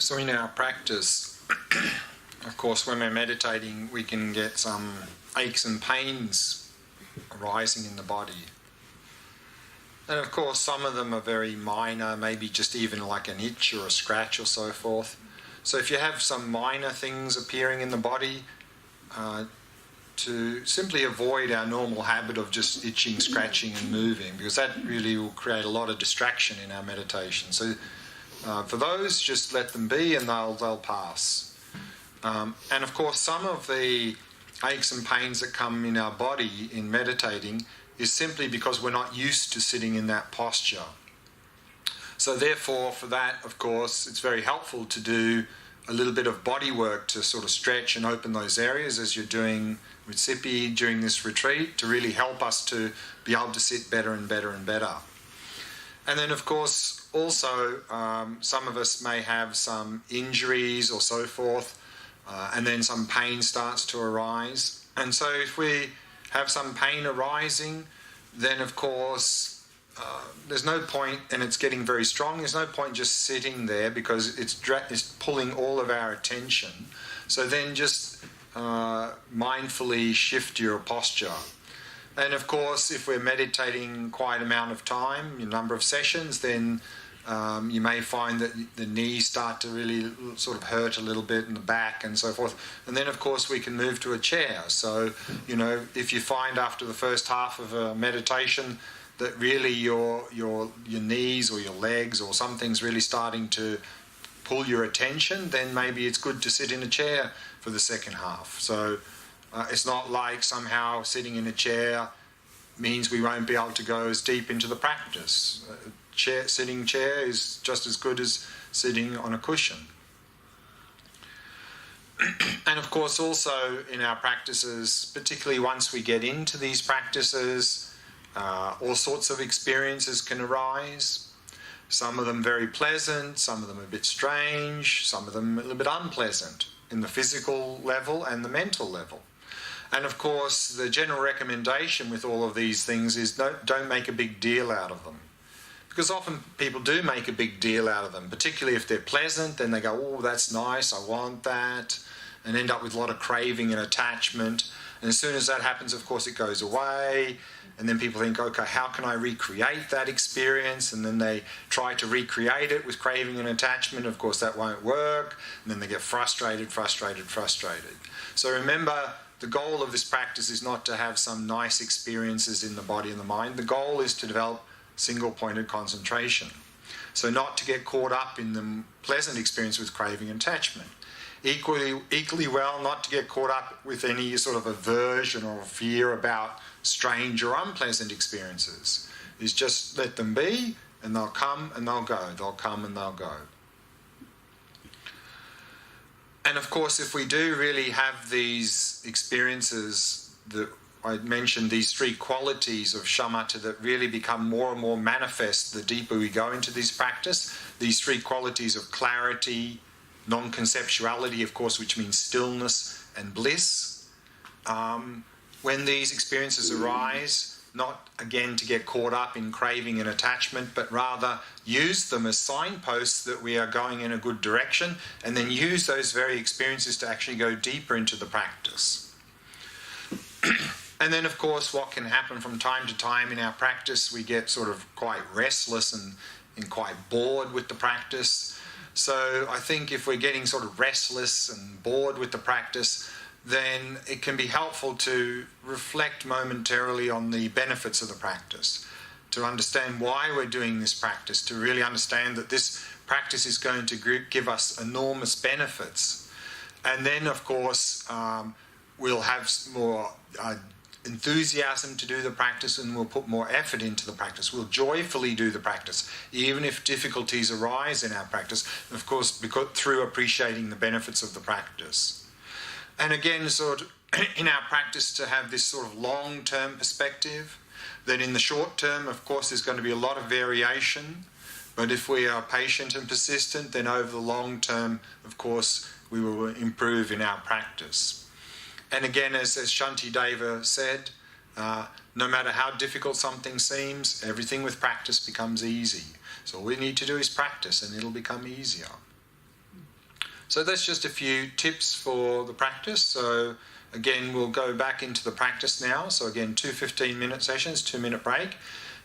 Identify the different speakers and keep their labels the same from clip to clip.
Speaker 1: So in our practice, of course, when we're meditating, we can get some aches and pains arising in the body. And of course, some of them are very minor, maybe just even like an itch or a scratch or so forth. So if you have some minor things appearing in the body, to simply avoid our normal habit of just itching, scratching and moving, because that really will create a lot of distraction in our meditation. So for those, just let them be and they'll pass. And of course, some of the aches and pains that come in our body in meditating is simply because we're not used to sitting in that posture. So therefore, for that, of course, it's very helpful to do a little bit of body work to sort of stretch and open those areas as you're doing with Sippy during this retreat, to really help us to be able to sit better and better and better. And then, of course, also, some of us may have some injuries or so forth, and then some pain starts to arise. And so if we have some pain arising, then, of course, there's no point, and it's getting very strong, there's no point just sitting there because it's pulling all of our attention. So then just mindfully shift your posture. And of course, if we're meditating quite an amount of time, a number of sessions, then you may find that the knees start to really sort of hurt a little bit in the back and so forth. And then, of course, we can move to a chair. So, if you find after the first half of a meditation that really your knees or your legs or something's really starting to pull your attention, then maybe it's good to sit in a chair for the second half. So it's not like somehow sitting in a chair means we won't be able to go as deep into the practice. Sitting chair is just as good as sitting on a cushion. And of course also in our practices, particularly once we get into these practices, all sorts of experiences can arise. Some of them very pleasant, some of them a bit strange, some of them a little bit unpleasant in the physical level and the mental level. And of course, the general recommendation with all of these things is don't make a big deal out of them. Because often people do make a big deal out of them, particularly if they're pleasant, then they go, oh, that's nice, I want that, and end up with a lot of craving and attachment. And as soon as that happens, of course, it goes away. And then people think, okay, how can I recreate that experience? And then they try to recreate it with craving and attachment. Of course, that won't work. And then they get frustrated. So remember, the goal of this practice is not to have some nice experiences in the body and the mind. The goal is to develop single-pointed concentration. So not to get caught up in the pleasant experience with craving and attachment. Equally well, not to get caught up with any sort of aversion or fear about strange or unpleasant experiences. Is just let them be, and they'll come and they'll go. They'll come and they'll go. And of course, if we do really have these experiences that I mentioned, these three qualities of shamatha that really become more and more manifest the deeper we go into this practice, these three qualities of clarity, non-conceptuality, of course, which means stillness and bliss. When these experiences arise, not again to get caught up in craving and attachment, but rather use them as signposts that we are going in a good direction, and then use those very experiences to actually go deeper into the practice. And then, of course, what can happen from time to time in our practice, we get sort of quite restless and quite bored with the practice. So I think if we're getting sort of restless and bored with the practice, then it can be helpful to reflect momentarily on the benefits of the practice, to understand why we're doing this practice, to really understand that this practice is going to give us enormous benefits. And then, of course, we'll have more enthusiasm to do the practice, and we'll put more effort into the practice. We'll joyfully do the practice, even if difficulties arise in our practice, of course, because through appreciating the benefits of the practice. And again, sort of in our practice, to have this sort of long-term perspective, that in the short term, of course, there's going to be a lot of variation, but if we are patient and persistent, then over the long term, of course, we will improve in our practice. And again, as Shantideva said, no matter how difficult something seems, everything with practice becomes easy. So all we need to do is practice and it'll become easier. So that's just a few tips for the practice. So again, we'll go back into the practice now. So again, 2 15-minute sessions, 2-minute break.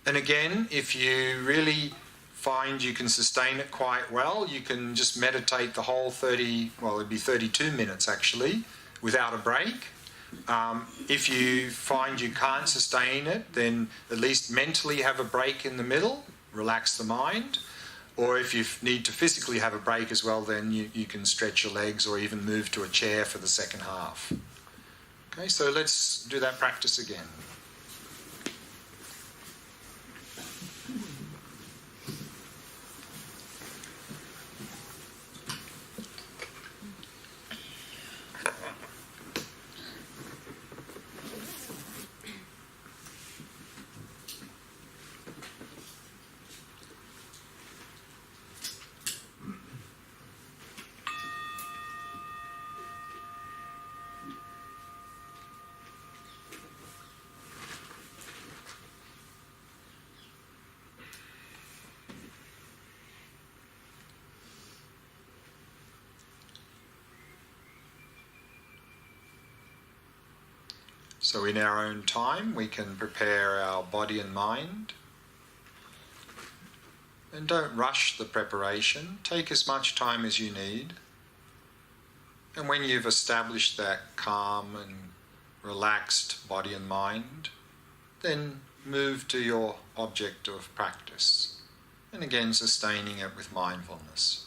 Speaker 1: And again, if you really find you can sustain it quite well, you can just meditate the whole 30, well, it'd be 32 minutes actually, without a break. If you find you can't sustain it, then at least mentally have a break in the middle, relax the mind. Or if you need to physically have a break as well, then you can stretch your legs or even move to a chair for the second half. Okay, so let's do that practice again. So in our own time, we can prepare our body and mind. And don't rush the preparation. Take as much time as you need. And when you've established that calm and relaxed body and mind, then move to your object of practice. And again, sustaining it with mindfulness.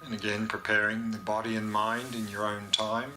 Speaker 1: And again, preparing the body and mind in your own time.